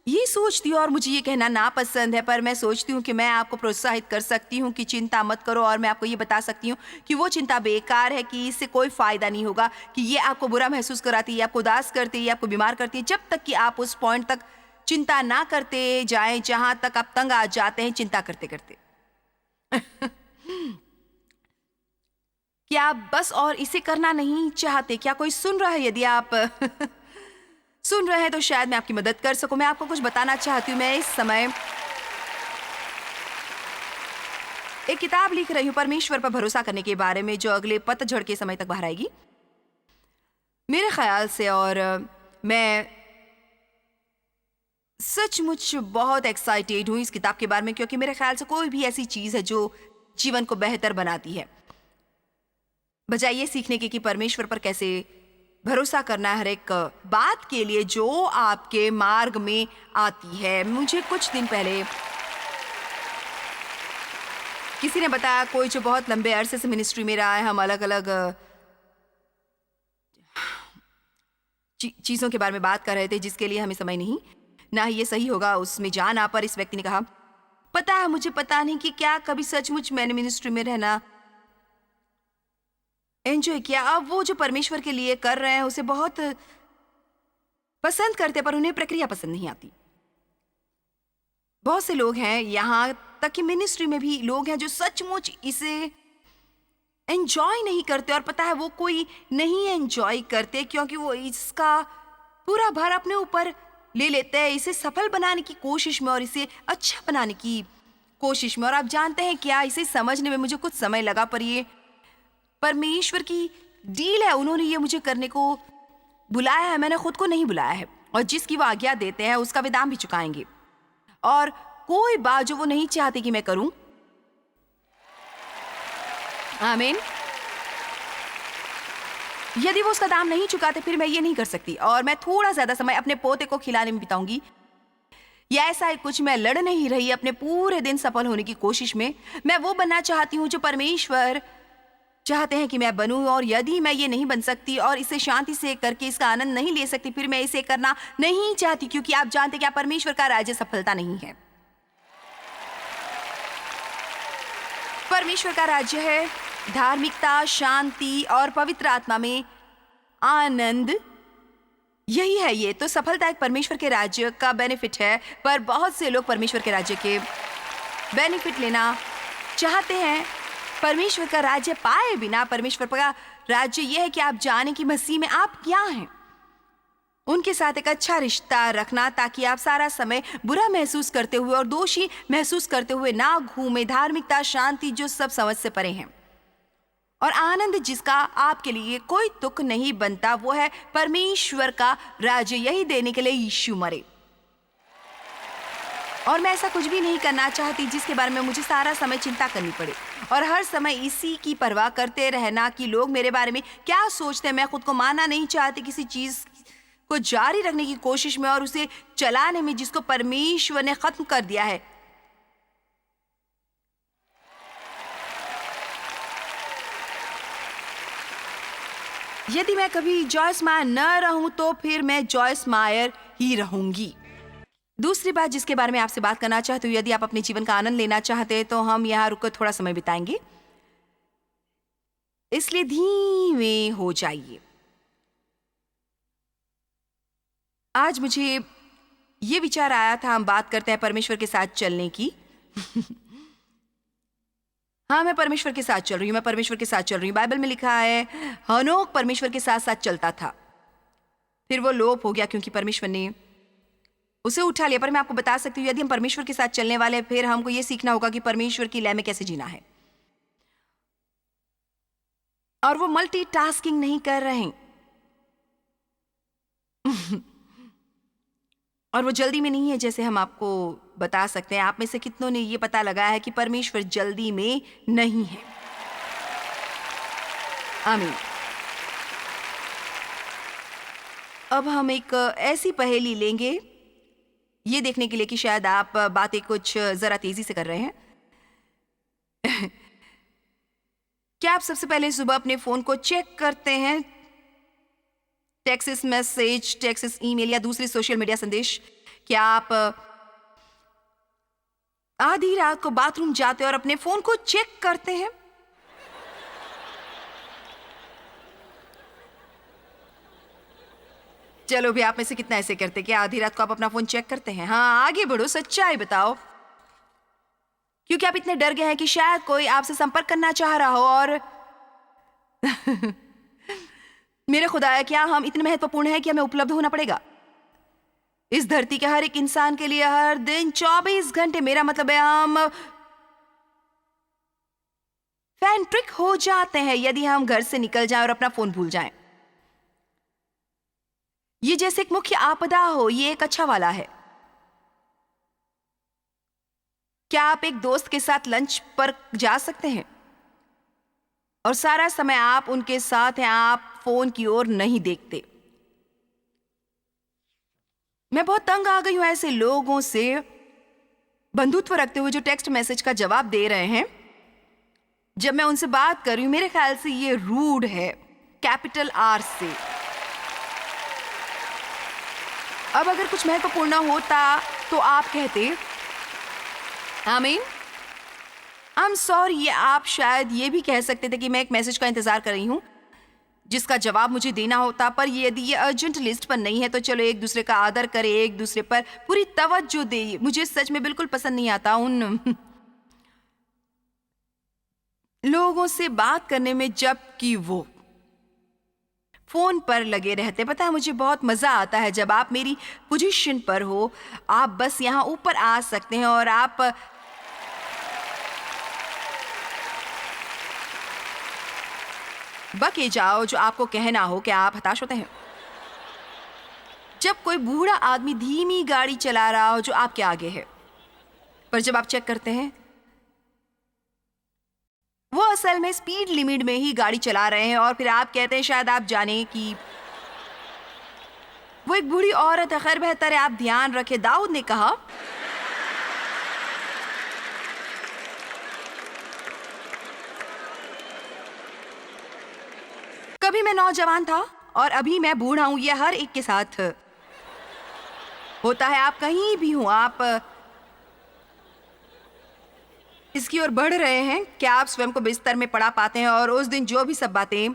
ये सोचती हूँ, और मुझे ये कहना नापसंद है, पर मैं सोचती हूँ कि मैं आपको प्रोत्साहित कर सकती हूँ कि चिंता मत करो, और मैं आपको ये बता सकती हूँ कि वो चिंता बेकार है, कि इससे कोई फायदा नहीं होगा, कि ये आपको बुरा महसूस कराती है, आपको उदास करती है, ये आपको बीमार करती है, जब तक कि आप उस पॉइंट तक चिंता ना करते जाएं जहां तक आप तंग आ जाते हैं चिंता करते करते। क्या आप बस और इसे करना नहीं चाहते? क्या कोई सुन रहा है? यदि आप सुन रहे हैं तो शायद मैं आपकी मदद कर सकूं। मैं आपको कुछ बताना चाहती हूँ। मैं इस समय एक किताब लिख रही हूँ परमेश्वर पर भरोसा करने के बारे में, जो अगले पतझड़ के समय तक बाहर आएगी मेरे ख्याल से। और मैं सचमुच बहुत एक्साइटेड हूँ इस किताब के बारे में, क्योंकि मेरे ख्याल से कोई भी ऐसी चीज़ है जो जीवन को बेहतर बनाती है, बजाय ये सीखने के कि परमेश्वर पर कैसे भरोसा करना है हर एक बात के लिए जो आपके मार्ग में आती है। मुझे कुछ दिन पहले किसी ने बताया, कोई जो बहुत लंबे अरसे से मिनिस्ट्री में रहा है, हम अलग अलग चीज़ों के बारे में बात कर रहे थे जिसके लिए हमें समय नहीं, ना ही ये सही होगा उसमें जाना। पर इस व्यक्ति ने कहा, पता है मुझे पता नहीं कि क्या कभी सचमुच मैंने मिनिस्ट्री में रहना एंजॉय किया। अब वो जो परमेश्वर के लिए कर रहे हैं उसे बहुत पसंद करते, पर उन्हें प्रक्रिया पसंद नहीं आती। बहुत से लोग हैं, यहाँ तक कि मिनिस्ट्री में भी लोग हैं जो सचमुच इसे एंजॉय नहीं करते, और पता है वो कोई नहीं एंजॉय करते क्योंकि वो इसका पूरा भार अपने ऊपर ले लेते हैं, इसे सफल बनाने की कोशिश में और इसे अच्छा बनाने की कोशिश में। और आप जानते हैं क्या, इसे समझने में मुझे कुछ समय लगा, पर ये परमेश्वर की डील है। उन्होंने ये मुझे करने को बुलाया है, मैंने खुद को नहीं बुलाया है, और जिसकी वो आज्ञा देते हैं उसका वे दाम भी चुकाएंगे। और कोई बात जो वो नहीं चाहते कि मैं करूं, आमीन, यदि वो उसका दाम नहीं चुकाते फिर मैं ये नहीं कर सकती। और मैं थोड़ा ज्यादा समय अपने पोते को खिलाने में बिताऊंगी, या ऐसा ही कुछ। मैं लड़ नहीं रही अपने पूरे दिन सफल होने की कोशिश में। मैं वो बनना चाहती हूँ जो परमेश्वर चाहते हैं कि मैं बनूं, और यदि मैं ये नहीं बन सकती और इसे शांति से करके इसका आनंद नहीं ले सकती, फिर मैं इसे करना नहीं चाहती, क्योंकि आप जानते क्या, परमेश्वर का राज्य सफलता नहीं है। परमेश्वर का राज्य है धार्मिकता, शांति और पवित्र आत्मा में आनंद। यही है, ये तो सफलता एक परमेश्वर के राज्य का बेनिफिट है। पर बहुत से लोग परमेश्वर के राज्य के बेनिफिट लेना चाहते हैं, परमेश्वर का राज्य पाए बिना। परमेश्वर का राज्य यह है कि आप जाने कि मसीह में आप क्या हैं, उनके साथ एक अच्छा रिश्ता रखना, ताकि आप सारा समय बुरा महसूस करते हुए और दोषी महसूस करते हुए ना घूमे। धार्मिकता, शांति जो सब समझ से परे हैं, और आनंद जिसका आपके लिए कोई तुक नहीं बनता, वो है परमेश्वर का राज्य। यही देने के लिए यीशु मरे। और मैं ऐसा कुछ भी नहीं करना चाहती जिसके बारे में मुझे सारा समय चिंता करनी पड़े, और हर समय इसी की परवाह करते रहना कि लोग मेरे बारे में क्या सोचते हैं। मैं खुद को मानना नहीं चाहती किसी चीज को जारी रखने की कोशिश में और उसे चलाने में जिसको परमेश्वर ने खत्म कर दिया है। यदि मैं कभी जॉयस मायर न रहूं तो फिर मैं जॉयस मायर ही रहूंगी। दूसरी बात जिसके बारे में आपसे बात करना चाहती हूँ, यदि आप अपने जीवन का आनंद लेना चाहते हैं तो हम यहाँ रुककर थोड़ा समय बिताएंगे, इसलिए धीमे हो जाइए। आज मुझे ये विचार आया था, हम बात करते हैं परमेश्वर के साथ चलने की। हाँ, मैं परमेश्वर के साथ चल रही हूँ, मैं परमेश्वर के साथ चल रही हूँ। बाइबल में लिखा है हनोक परमेश्वर के साथ साथ चलता था, फिर वो लोप हो गया क्योंकि परमेश्वर ने उसे उठा लिया। पर मैं आपको बता सकती हूँ, यदि हम परमेश्वर के साथ चलने वाले हैं, फिर हमको ये सीखना होगा कि परमेश्वर की लय में कैसे जीना है। और वो मल्टीटास्किंग नहीं कर रहे हैं और वो जल्दी में नहीं है, जैसे हम आपको बता सकते हैं। आप में से कितनों ने ये पता लगाया है कि परमेश्वर जल्दी में नहीं है? आमीन। अब हम एक ऐसी पहेली लेंगे ये देखने के लिए कि शायद आप बातें कुछ जरा तेजी से कर रहे हैं। क्या आप सबसे पहले सुबह अपने फोन को चेक करते हैं? टेक्स्ट मैसेज, टेक्स्ट ईमेल या दूसरे सोशल मीडिया संदेश? क्या आप आधी रात को बाथरूम जाते हैं और अपने फोन को चेक करते हैं? चलो भी, आप में से कितना ऐसे करते कि आधी रात को आप अपना फोन चेक करते हैं? हाँ, आगे बढ़ो, सच्चाई बताओ। क्योंकि आप इतने डर गए हैं कि शायद कोई आपसे संपर्क करना चाह रहा हो। और मेरे खुदाया, क्या हम इतने महत्वपूर्ण हैं कि हमें उपलब्ध होना पड़ेगा? इस धरती के हर एक इंसान के लिए हर दिन 24 घंटे, मेरा मतलब है हम फैंट्रिक हो जाते हैं यदि हम घर से निकल जाएं और अपना फोन भूल जाएं। ये जैसे एक मुख्य आपदा हो, ये एक अच्छा वाला है। क्या आप एक दोस्त के साथ लंच पर जा सकते हैं और सारा समय आप उनके साथ हैं, आप फोन की ओर नहीं देखते? मैं बहुत तंग आ गई हूं ऐसे लोगों से बंधुत्व रखते हुए जो टेक्स्ट मैसेज का जवाब दे रहे हैं। जब मैं उनसे बात कर रही हूं, मेरे ख्याल से ये रूड है, कैपिटल आर से। अब अगर कुछ महत्वपूर्ण होता तो आप कहते आमीन, आई एम सॉरी। आप शायद ये भी कह सकते थे कि मैं एक मैसेज का इंतजार कर रही हूं जिसका जवाब मुझे देना होता, पर यदि ये अर्जेंट लिस्ट पर नहीं है तो चलो एक दूसरे का आदर करें, एक दूसरे पर पूरी तवज्जो दें। मुझे सच में बिल्कुल पसंद नहीं आता उन लोगों से बात करने में जबकि वो फोन पर लगे रहते। पता है, मुझे बहुत मजा आता है जब आप मेरी पोजीशन पर हो। आप बस यहाँ ऊपर आ सकते हैं और आप बके जाओ जो आपको कहना हो। क्या आप हताश होते हैं जब कोई बूढ़ा आदमी धीमी गाड़ी चला रहा हो जो आपके आगे है, पर जब आप चेक करते हैं वो असल में स्पीड लिमिट में ही गाड़ी चला रहे हैं, और फिर आप कहते हैं शायद आप जाने कि वो एक बूढ़ी औरत है। खैर, बेहतर है आप ध्यान रखें। दाऊद ने कहा, कभी मैं नौजवान था और अभी मैं बूढ़ा हूं। यह हर एक के साथ होता है। आप कहीं भी हो, आप इसकी ओर बढ़ रहे हैं। क्या आप स्वयं को बिस्तर में पड़ा पाते हैं और उस दिन जो भी सब बातें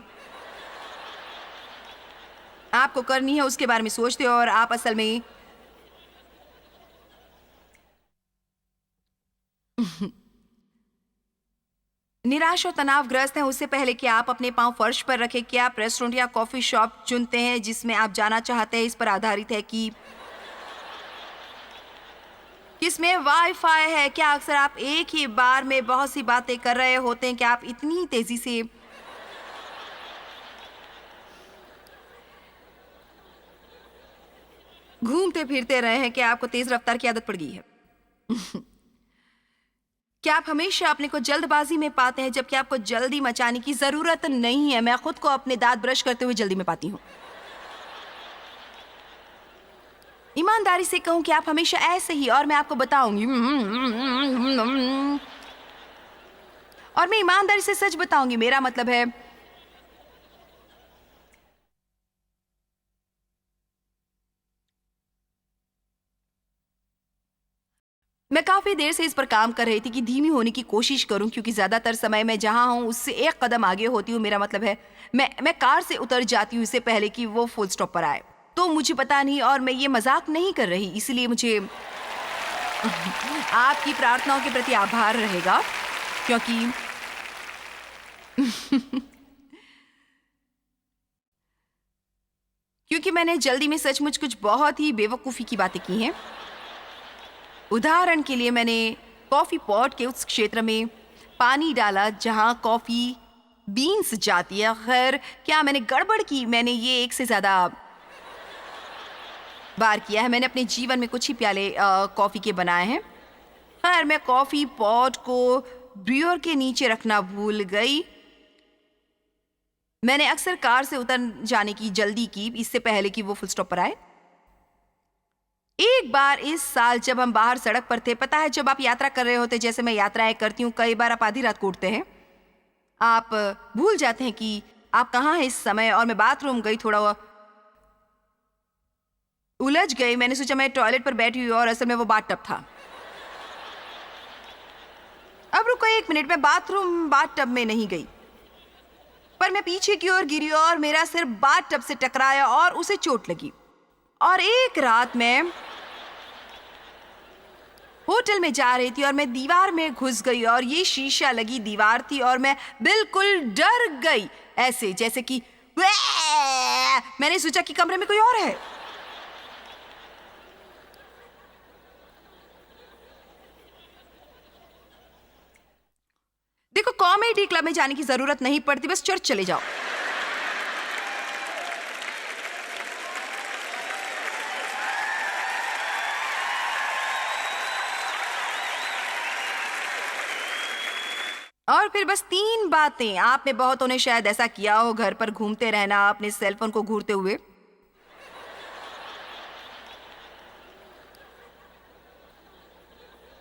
आपको करनी है उसके बारे में सोचते हो, और आप असल में निराश और तनावग्रस्त हैं उससे पहले कि आप अपने पांव फर्श पर रखें? क्या आप रेस्टोरेंट या कॉफी शॉप चुनते हैं जिसमें आप जाना चाहते हैं? इस पर आधारित है कि किसमें वाईफाई है? क्या अक्सर आप एक ही बार में बहुत सी बातें कर रहे होते हैं? क्या आप इतनी तेजी से घूमते फिरते रहे हैं कि आपको तेज रफ्तार की आदत पड़ गई है? क्या आप हमेशा अपने को जल्दबाजी में पाते हैं जबकि आपको जल्दी मचाने की जरूरत नहीं है? मैं खुद को अपने दांत ब्रश करते हुए जल्दी में पाती हूँ। ईमानदारी से कहूं कि आप हमेशा ऐसे ही, और मैं आपको बताऊंगी, और मैं ईमानदारी से सच बताऊंगी, मेरा मतलब है मैं काफी देर से इस पर काम कर रही थी कि धीमी होने की कोशिश करूं, क्योंकि ज्यादातर समय मैं जहां हूं उससे एक कदम आगे होती हूं। मेरा मतलब है मैं कार से उतर जाती हूं इससे पहले कि वो फुल स्टॉप पर आए। तो मुझे पता नहीं, और मैं ये मजाक नहीं कर रही, इसलिए मुझे आपकी प्रार्थनाओं के प्रति आभार रहेगा, क्योंकि क्योंकि मैंने जल्दी में सचमुच कुछ बहुत ही बेवकूफ़ी की बातें की हैं। उदाहरण के लिए, मैंने कॉफ़ी पॉट के उस क्षेत्र में पानी डाला जहां कॉफ़ी बीन्स जाती है। खैर, क्या मैंने गड़बड़ की? मैंने ये एक से ज़्यादा बार किया है। मैंने अपने जीवन में कुछ ही प्याले कॉफ़ी के बनाए हैं। खैर, मैं कॉफ़ी पॉट को ब्रूअर के नीचे रखना भूल गई। मैंने अक्सर कार से उतर जाने की जल्दी की इससे पहले कि वो फुल स्टॉप पर आए। 1 एक बार इस साल जब हम बाहर सड़क पर थे, पता है जब आप यात्रा कर रहे होते, जैसे मैं यात्राएं करती हूँ, कई बार आप आधी रात को उठते हैं, आप भूल जाते हैं कि आप कहाँ हैं इस समय। और मैं बाथरूम गई, थोड़ा उलझ गई, मैंने सोचा मैं टॉयलेट पर बैठी हुई और असल में वो बाथटब था। अब रुको एक मिनट, मैं बाथटब में नहीं गई, पर मैं पीछे की ओर गिरी और मेरा सिर बाथटब से टकराया और उसे चोट लगी। और एक रात मैं होटल में जा रही थी और मैं दीवार में घुस गई और ये शीशा लगी दीवार थी और मैं बिल्कुल डर गई, ऐसे जैसे कि मैंने सोचा कि कमरे में कोई और है। देखो, कॉमेडी क्लब में जाने की जरूरत नहीं पड़ती, बस चर्च चले जाओ। और फिर बस 3 बातें। आप में बहुतों ने शायद ऐसा किया हो, घर पर घूमते रहना अपने सेलफोन को घूरते हुए,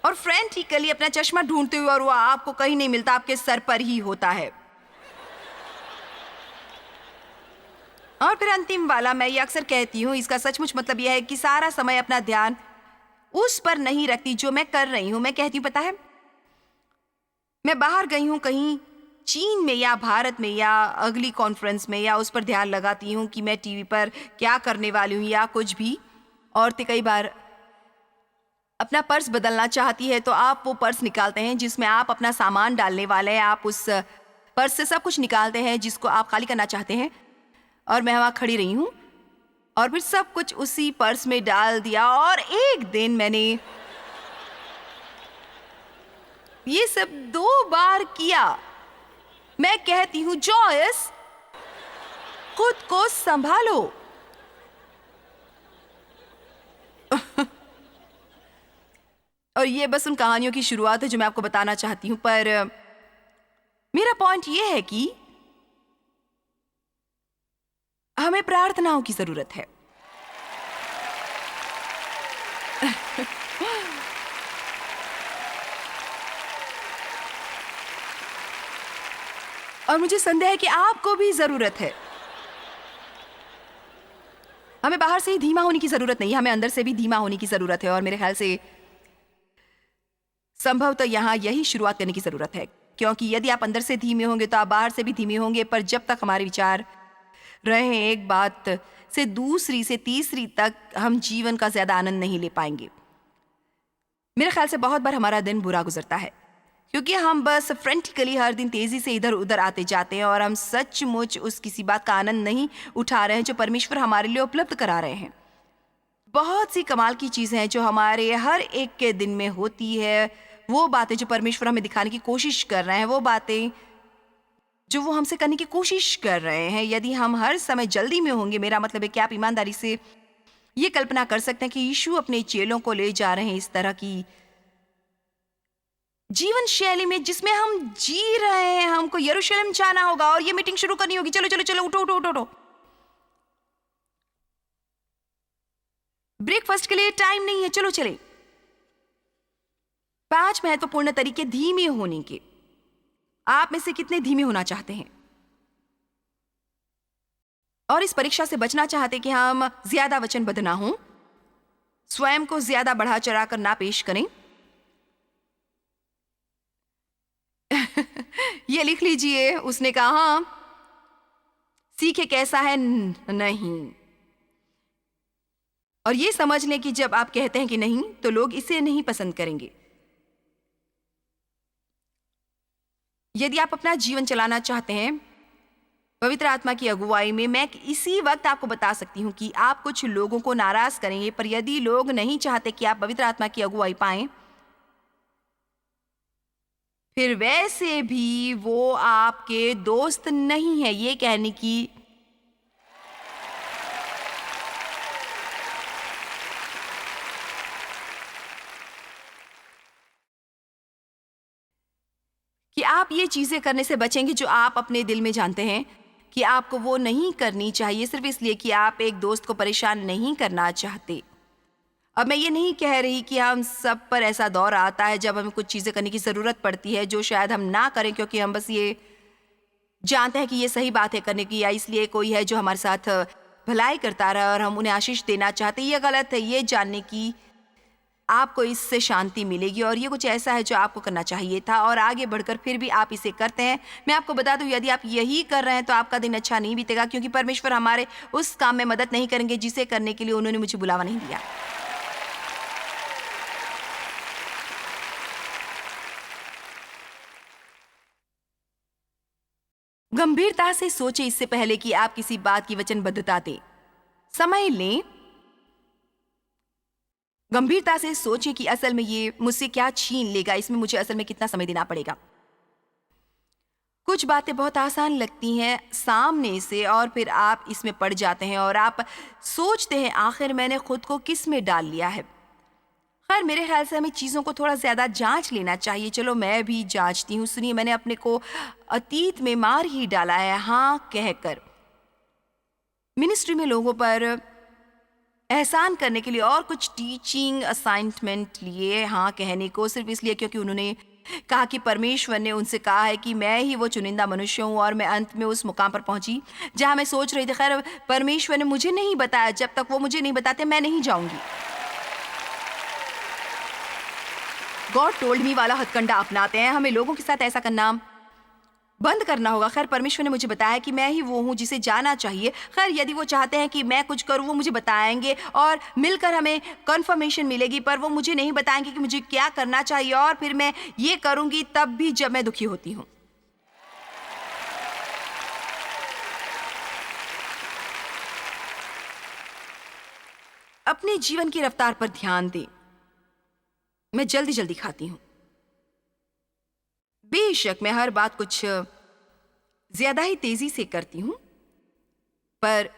और फ्रैंटिकली अपना चश्मा ढूंढते हुए, और वो आपको कहीं नहीं मिलता, आपके सर पर ही होता है। और फिर अंतिम वाला, मैं ये अक्सर कहती हूँ, इसका सचमुच मतलब यह है कि सारा समय अपना ध्यान उस पर नहीं रखती जो मैं कर रही हूँ। मैं कहती हूँ, पता है, मैं बाहर गई हूँ कहीं चीन में या भारत में या अगली कॉन्फ्रेंस में, या उस पर ध्यान लगाती हूँ कि मैं टीवी पर क्या करने वाली हूँ या कुछ भी। औरतें कई बार अपना पर्स बदलना चाहती है तो आप वो पर्स निकालते हैं जिसमें आप अपना सामान डालने वाले हैं, आप उस पर्स से सब कुछ निकालते हैं जिसको आप खाली करना चाहते हैं। और मैं वहाँ खड़ी रही हूँ और फिर सब कुछ उसी पर्स में डाल दिया। और एक दिन मैंने ये सब 2 बार किया। मैं कहती हूँ, जॉयस, खुद को संभालो। और ये बस उन कहानियों की शुरुआत है जो मैं आपको बताना चाहती हूँ, पर मेरा पॉइंट ये है कि हमें प्रार्थनाओं की जरूरत है। और मुझे संदेह है कि आपको भी जरूरत है। हमें बाहर से ही धीमा होने की जरूरत नहीं, हमें अंदर से भी धीमा होने की जरूरत है। और मेरे ख्याल से संभवतः यहाँ यही शुरुआत करने की जरूरत है, क्योंकि यदि आप अंदर से धीमे होंगे तो आप बाहर से भी धीमे होंगे। पर जब तक हमारे विचार रहे एक बात से दूसरी से तीसरी तक, हम जीवन का ज्यादा आनंद नहीं ले पाएंगे। मेरे ख्याल से बहुत बार हमारा दिन बुरा गुजरता है क्योंकि हम बस फ्रैंटिकली हर दिन तेजी से इधर उधर आते जाते हैं और हम सचमुच उस किसी बात का आनंद नहीं उठा रहे हैं जो परमेश्वर हमारे लिए उपलब्ध करा रहे हैं। बहुत सी कमाल की चीजें हैं जो हमारे हर एक के दिन में होती है, वो बातें जो परमेश्वर हमें दिखाने की कोशिश कर रहे हैं, वो बातें जो वो हमसे करने की कोशिश कर रहे हैं। यदि हम हर समय जल्दी में होंगे, मेरा मतलब है कि आप ईमानदारी से ये कल्पना कर सकते हैं कि यीशु अपने चेलों को ले जा रहे हैं इस तरह की जीवन शैली में जिसमें हम जी रहे हैं। हमको यरूशलेम जाना होगा और ये मीटिंग शुरू करनी होगी, चलो चलो चलो, उठो उठो उठो उठो। ब्रेकफास्ट के लिए टाइम नहीं है, चलो चले। 5 महत्वपूर्ण तरीके धीमे होने के। आप में से कितने धीमे होना चाहते हैं और इस परीक्षा से बचना चाहते कि हम ज्यादा वचनबद्ध ना हों, स्वयं को ज्यादा बढ़ा चढ़ा कर ना पेश करें? ये लिख लीजिए। उसने कहा, हाँ, सीखे कैसा है नहीं। और ये समझ लें कि जब आप कहते हैं कि नहीं तो लोग इसे नहीं पसंद करेंगे। यदि आप अपना जीवन चलाना चाहते हैं पवित्र आत्मा की अगुवाई में, मैं इसी वक्त आपको बता सकती हूं कि आप कुछ लोगों को नाराज करेंगे, पर यदि लोग नहीं चाहते कि आप पवित्र आत्मा की अगुवाई पाएं, फिर वैसे भी वो आपके दोस्त नहीं है। ये कहने की कि आप ये चीजें करने से बचेंगे जो आप अपने दिल में जानते हैं कि आपको वो नहीं करनी चाहिए, सिर्फ इसलिए कि आप एक दोस्त को परेशान नहीं करना चाहते। अब मैं ये नहीं कह रही कि हम सब पर ऐसा दौर आता है जब हमें कुछ चीज़ें करने की ज़रूरत पड़ती है जो शायद हम ना करें क्योंकि हम बस ये जानते हैं कि ये सही बात है करने की, या इसलिए कोई है जो हमारे साथ भलाई करता रहा और हम उन्हें आशीष देना चाहते हैं। ये गलत है ये जानने की आपको इससे शांति मिलेगी और ये कुछ ऐसा है जो आपको करना चाहिए था और आगे बढ़कर फिर भी आप इसे करते हैं। मैं आपको बता दूं, यदि आप यही कर रहे हैं तो आपका दिन अच्छा नहीं बीतेगा, क्योंकि परमेश्वर हमारे उस काम में मदद नहीं करेंगे जिसे करने के लिए उन्होंने मुझे बुलावा नहीं दिया। गंभीरता से सोचें इससे पहले कि आप किसी बात की वचनबद्धता दें। समय लें, गंभीरता से सोचें कि असल में ये मुझसे क्या छीन लेगा, इसमें मुझे असल में कितना समय देना पड़ेगा। कुछ बातें बहुत आसान लगती हैं सामने से और फिर आप इसमें पड़ जाते हैं और आप सोचते हैं आखिर मैंने खुद को किस में डाल लिया है। खैर मेरे ख्याल से हमें चीज़ों को थोड़ा ज़्यादा जांच लेना चाहिए। चलो मैं भी जांचती हूँ। सुनिए, मैंने अपने को अतीत में मार ही डाला है हाँ कहकर। मिनिस्ट्री में लोगों पर एहसान करने के लिए और कुछ टीचिंग असाइनमेंट लिए हाँ कहने को, सिर्फ इसलिए क्योंकि उन्होंने कहा कि परमेश्वर ने उनसे कहा है कि मैं ही वो चुनिंदा मनुष्य हूँ। और मैं अंत में उस मुकाम पर पहुंची जहां मैं सोच रही थी खैर परमेश्वर ने मुझे नहीं बताया, जब तक वो मुझे नहीं बताते मैं नहीं जाऊंगी। गॉड टोल्ड मी वाला हथकंडा अपनाते हैं। हमें लोगों के साथ ऐसा करना बंद करना होगा। खैर परमेश्वर ने मुझे बताया कि मैं ही वो हूँ जिसे जाना चाहिए। खैर यदि वो चाहते हैं कि मैं कुछ करूँ वो मुझे बताएंगे और मिलकर हमें कन्फर्मेशन मिलेगी, पर वो मुझे नहीं बताएंगे कि मुझे क्या करना चाहिए और फिर मैं ये करूँगी तब भी जब मैं दुखी होती हूँ। अपने जीवन की रफ्तार पर ध्यान दें। मैं जल्दी जल्दी खाती हूँ। बेशक मैं हर बात कुछ ज्यादा ही तेजी से करती हूँ, पर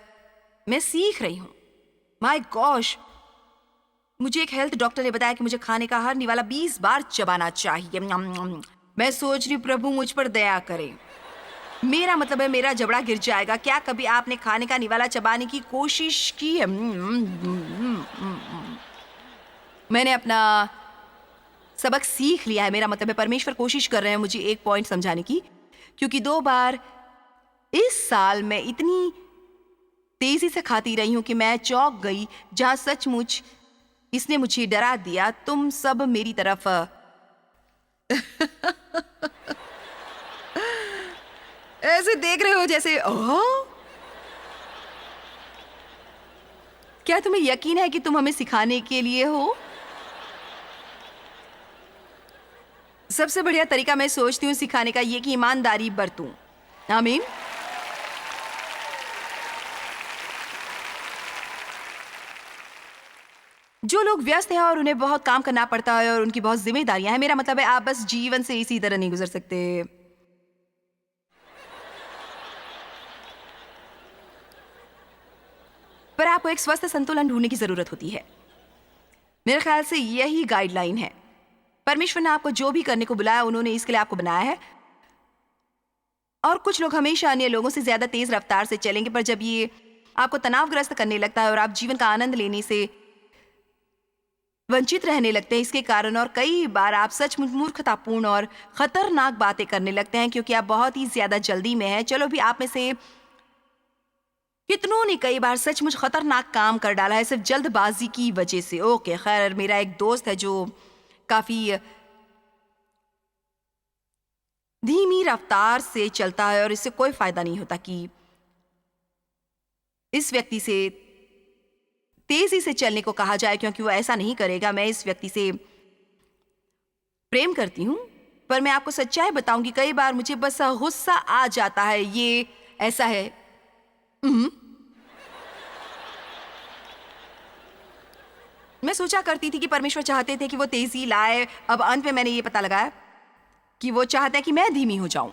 मैं सीख रही हूँ। माय गॉश, मुझे एक हेल्थ डॉक्टर ने बताया कि मुझे खाने का हर निवाला 20 बार चबाना चाहिए। मैं सोच रही प्रभु मुझ पर दया करे। मेरा मतलब है मेरा जबड़ा गिर जाएगा। क्या कभी आपने खाने का निवाला चबाने की कोशिश की है? मैंने अपना सबक सीख लिया है। मेरा मतलब है परमेश्वर कोशिश कर रहे हैं मुझे एक पॉइंट समझाने की, क्योंकि 2 बार इस साल मैं इतनी तेजी से खाती रही हूं कि मैं चौंक गई, जहां सचमुच इसने मुझे डरा दिया। तुम सब मेरी तरफ ऐसे देख रहे हो जैसे ओह, क्या तुम्हें यकीन है कि तुम हमें सिखाने के लिए हो? सबसे बढ़िया तरीका मैं सोचती हूँ सिखाने का ये कि ईमानदारी बरतूं। आमीन। जो लोग व्यस्त हैं और उन्हें बहुत काम करना पड़ता है और उनकी बहुत जिम्मेदारियां हैं, मेरा मतलब है आप बस जीवन से इसी तरह नहीं गुजर सकते। पर आपको एक स्वस्थ संतुलन ढूंढने की जरूरत होती है। मेरे ख्याल से यही गाइडलाइन है। परमेश्वर ने आपको जो भी करने को बुलाया उन्होंने इसके लिए आपको बनाया है। और कुछ लोग हमेशा अन्य लोगों से ज्यादा तेज रफ्तार से चलेंगे, पर जब ये आपको तनावग्रस्त करने लगता है और आप जीवन का आनंद लेने से वंचित रहने लगते हैं इसके कारण, और कई बार आप सचमुच मूर्खतापूर्ण और खतरनाक बातें करने लगते हैं क्योंकि आप बहुत ही ज्यादा जल्दी में हैं। चलो भी आप में से कितनों ने कई बार सचमुच खतरनाक काम कर डाला है सिर्फ जल्दबाजी की वजह से। ओके खैर, मेरा एक दोस्त है जो काफी धीमी रफ्तार से चलता है और इससे कोई फायदा नहीं होता कि इस व्यक्ति से तेजी से चलने को कहा जाए, क्योंकि वो ऐसा नहीं करेगा। मैं इस व्यक्ति से प्रेम करती हूं, पर मैं आपको सच्चाई बताऊंगी कई बार मुझे बस गुस्सा आ जाता है। ये ऐसा है। मैं सोचा करती थी कि परमेश्वर चाहते थे कि वो तेजी लाए। अब अंत में मैंने ये पता लगाया कि वो चाहता है कि मैं धीमी हो जाऊं।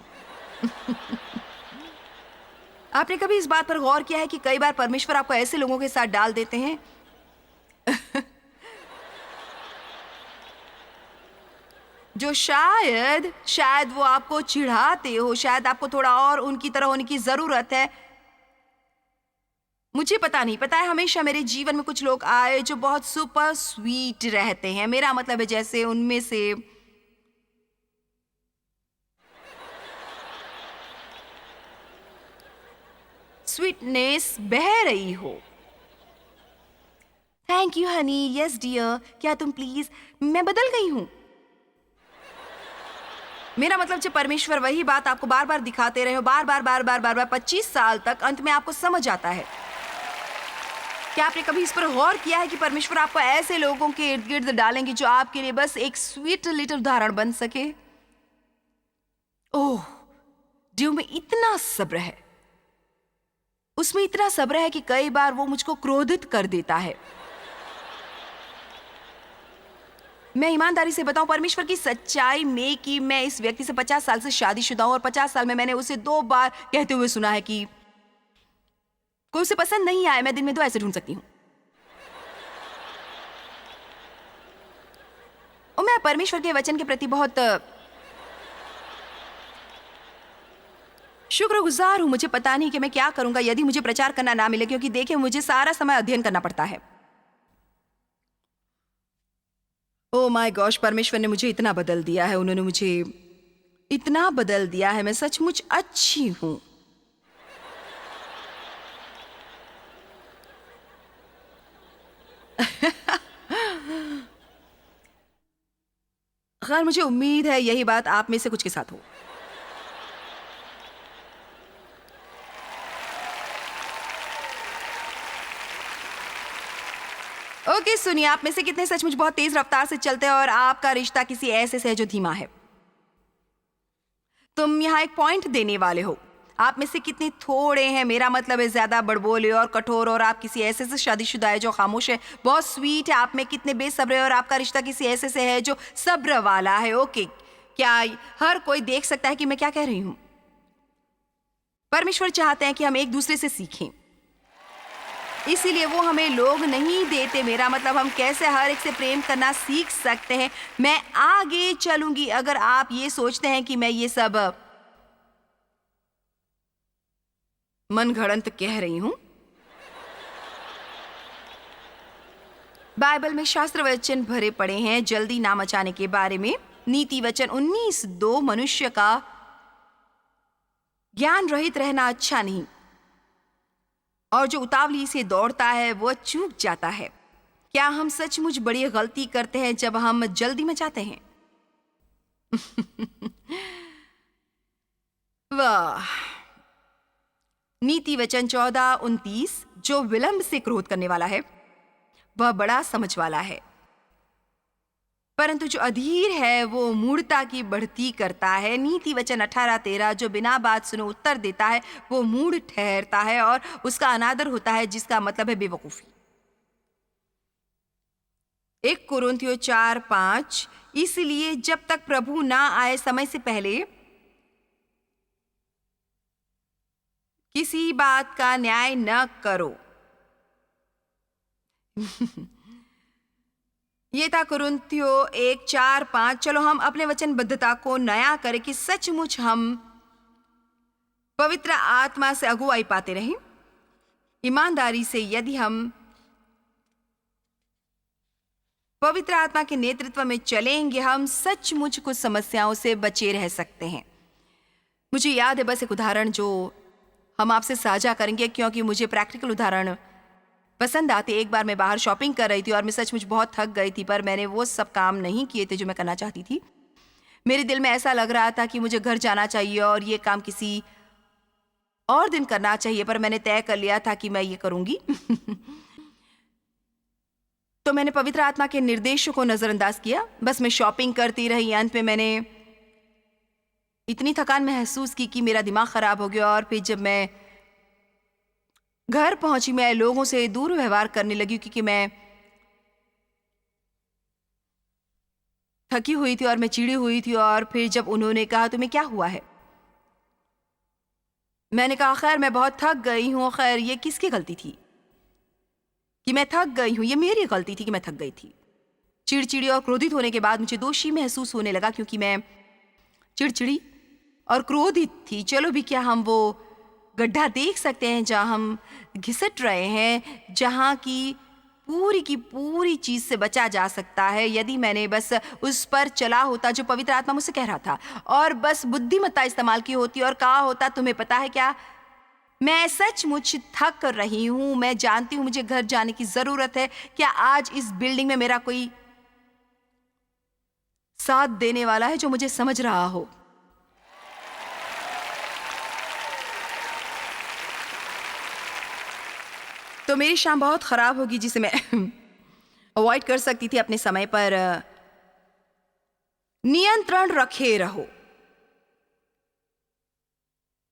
आपने कभी इस बात पर गौर किया है कि कई बार परमेश्वर आपको ऐसे लोगों के साथ डाल देते हैं जो शायद वो आपको चिढ़ाते हो, शायद आपको थोड़ा और उनकी तरह होने की जरूरत है। मुझे पता नहीं, पता है हमेशा मेरे जीवन में कुछ लोग आए जो बहुत सुपर स्वीट रहते हैं। मेरा मतलब है जैसे उनमें से स्वीटनेस बह रही हो। Thank you honey, yes dear, क्या तुम प्लीज, मैं बदल गई हूं। मेरा मतलब जब परमेश्वर वही बात आपको बार बार दिखाते रहे हो, बार बार बार बार बार बार 25 साल तक, अंत में आपको समझ आता है। क्या आपने कभी इस पर गौर किया है कि परमेश्वर आपको ऐसे लोगों के इर्द गिर्द डालेंगे जो आपके लिए बस एक स्वीट लिटिल उदाहरण बन सके? ओह, ड्यू में इतना सब्र है, उसमें इतना सब्र है कि कई बार वो मुझको क्रोधित कर देता है। मैं ईमानदारी से बताऊं, परमेश्वर की सच्चाई में कि मैं इस व्यक्ति से 50 साल से शादीशुदा हूं और 50 साल में मैंने उसे 2 बार कहते हुए सुना है कि कोई उसे पसंद नहीं आया, मैं दिन में 2 ऐसे ढूंढ सकती हूं। और मैं परमेश्वर के वचन के प्रति बहुत शुक्रगुजार हूं। मुझे पता नहीं कि मैं क्या करूंगा यदि मुझे प्रचार करना ना मिले, क्योंकि देखिए मुझे सारा समय अध्ययन करना पड़ता है। ओ माय गॉश, परमेश्वर ने मुझे इतना बदल दिया है, उन्होंने मुझे इतना बदल दिया है। मैं सचमुच अच्छी हूं। खैर, मुझे उम्मीद है यही बात आप में से कुछ के साथ हो। ओके, सुनिए, आप में से कितने सचमुच बहुत तेज रफ्तार से चलते हैं और आपका रिश्ता किसी ऐसे से है जो धीमा है? तुम यहाँ एक पॉइंट देने वाले हो। आप में से कितने थोड़े हैं, मेरा मतलब है ज्यादा बड़बोले और कठोर, और आप किसी ऐसे से शादीशुदा है जो खामोश है, बहुत स्वीट है। आप में कितने बेसब्र है और आपका रिश्ता किसी ऐसे से है जो सब्र वाला है? ओके, क्या हर कोई देख सकता है कि मैं क्या कह रही हूं? परमेश्वर चाहते हैं कि हम एक दूसरे से सीखें, इसीलिए वो हमें लोग नहीं देते। मेरा मतलब हम कैसे हर एक से प्रेम करना सीख सकते हैं। मैं आगे चलूंगी। अगर आप ये सोचते हैं कि मैं ये सब मनगढ़ंत कह रही हूं, बाइबल में शास्त्र वचन भरे पड़े हैं जल्दी ना मचाने के बारे में। नीति वचन 19:2, मनुष्य का ज्ञान रहित रहना अच्छा नहीं, और जो उतावली से दौड़ता है वो चूक जाता है। क्या हम सचमुच बड़ी गलती करते हैं जब हम जल्दी मचाते हैं? वाह। नीति वचन 14:29, जो विलंब से क्रोध करने वाला है वह बड़ा समझ वाला है, परंतु जो अधीर है वो मूढ़ता की बढ़ती करता है। नीति वचन 18:13, जो बिना बात सुने उत्तर देता है वो मूढ़ ठहरता है और उसका अनादर होता है, जिसका मतलब है बेवकूफी। 1 कुरिन्थियों 4:5, इसलिए जब तक प्रभु ना आए समय से पहले किसी बात का न्याय न करो। ये था कुरिन्थियों 1:4-5। चलो हम अपने वचनबद्धता को नया करें कि सचमुच हम पवित्र आत्मा से अगुवाई पाते रहें। ईमानदारी से यदि हम पवित्र आत्मा के नेतृत्व में चलेंगे, हम सचमुच कुछ समस्याओं से बचे रह सकते हैं। मुझे याद है बस एक उदाहरण जो हम आपसे साझा करेंगे, क्योंकि मुझे प्रैक्टिकल उदाहरण पसंद आते। एक बार मैं बाहर शॉपिंग कर रही थी और मैं सचमुच बहुत थक गई थी, पर मैंने वो सब काम नहीं किए थे जो मैं करना चाहती थी। मेरे दिल में ऐसा लग रहा था कि मुझे घर जाना चाहिए और ये काम किसी और दिन करना चाहिए, पर मैंने तय कर लिया था कि मैं ये करूंगी। तो मैंने पवित्र आत्मा के निर्देशों को नजरअंदाज किया। बस मैं शॉपिंग करती रही। अंत में मैंने इतनी थकान महसूस की कि मेरा दिमाग खराब हो गया, और फिर जब मैं घर पहुंची मैं लोगों से दूर व्यवहार करने लगी, क्योंकि मैं थकी हुई थी और मैं चिड़ी हुई थी। और फिर जब उन्होंने कहा तुम्हें क्या हुआ है, मैंने कहा खैर मैं बहुत थक गई हूँ। खैर ये किसकी गलती थी कि मैं थक गई हूँ? ये मेरी गलती थी कि मैं थक गई थी। चिड़चिड़ी और क्रोधित होने के बाद मुझे दोषी महसूस होने लगा, क्योंकि मैं चिड़चिड़ी और क्रोधित थी। चलो भी क्या हम वो गड्ढा देख सकते हैं जहां हम घिसट रहे हैं, जहां की पूरी चीज से बचा जा सकता है यदि मैंने बस उस पर चला होता जो पवित्र आत्मा मुझसे कह रहा था, और बस बुद्धिमत्ता इस्तेमाल की होती और कहा होता, तुम्हें पता है क्या, मैं सचमुच थक कर रही हूँ, मैं जानती हूँ मुझे घर जाने की जरूरत है। क्या आज इस बिल्डिंग में मेरा कोई साथ देने वाला है जो मुझे समझ रहा हो? तो मेरी शाम बहुत खराब होगी जिसे मैं अवॉइड कर सकती थी। अपने समय पर नियंत्रण रखे रहो,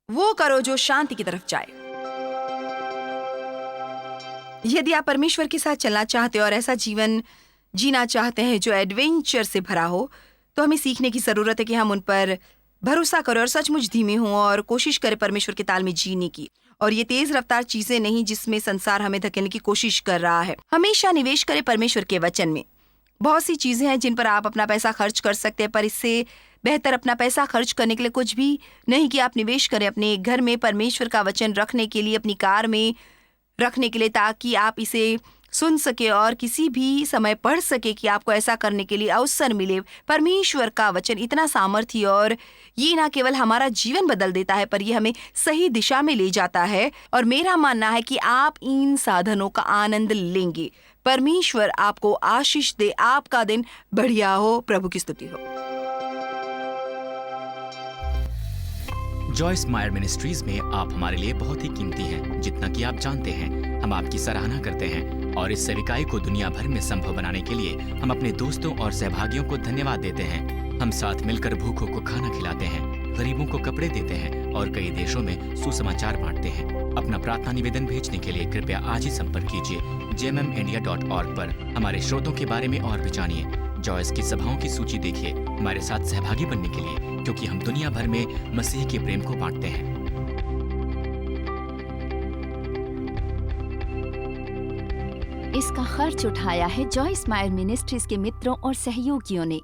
वो करो जो शांति की तरफ जाए। यदि आप परमेश्वर के साथ चलना चाहते हो और ऐसा जीवन जीना चाहते हैं जो एडवेंचर से भरा हो, तो हमें सीखने की जरूरत है कि हम उन पर भरोसा करें और सचमुच धीमे हों और कोशिश करें परमेश्वर के ताल में जीने की। और ये तेज रफ्तार चीजें नहीं जिसमें संसार हमें धकेलने की कोशिश कर रहा है। हमेशा निवेश करें परमेश्वर के वचन में। बहुत सी चीजें हैं जिन पर आप अपना पैसा खर्च कर सकते हैं, पर इससे बेहतर अपना पैसा खर्च करने के लिए कुछ भी नहीं कि आप निवेश करें अपने घर में परमेश्वर का वचन रखने के लिए, अपनी कार में रखने के लिए, ताकि आप इसे सुन सके और किसी भी समय पढ़ सके कि आपको ऐसा करने के लिए अवसर मिले। परमेश्वर का वचन इतना सामर्थी और ये ना केवल हमारा जीवन बदल देता है, पर ये हमें सही दिशा में ले जाता है। और मेरा मानना है कि आप इन साधनों का आनंद लेंगे। परमेश्वर आपको आशीष दे। आपका दिन बढ़िया हो। प्रभु की स्तुति हो। जॉयस मायर मिनिस्ट्रीज में आप हमारे लिए बहुत ही कीमती हैं, जितना कि आप जानते हैं। हम आपकी सराहना करते हैं और इस सेविकाई को दुनिया भर में संभव बनाने के लिए हम अपने दोस्तों और सहभागियों को धन्यवाद देते हैं। हम साथ मिलकर भूखों को खाना खिलाते हैं, गरीबों को कपड़े देते हैं और कई देशों में सुसमाचार बांटते हैं। अपना प्रार्थना निवेदन भेजने के लिए कृपया आज ही संपर्क कीजिए jmmindia.org पर। हमारे स्रोतों के बारे में और भी जानिए। जॉयस की सभाओं की सूची देखिए हमारे साथ सहभागी बनने के लिए, क्योंकि हम दुनिया भर में मसीह के प्रेम को बांटते हैं। इसका खर्च उठाया है जॉयस मायर मिनिस्ट्रीज के मित्रों और सहयोगियों ने।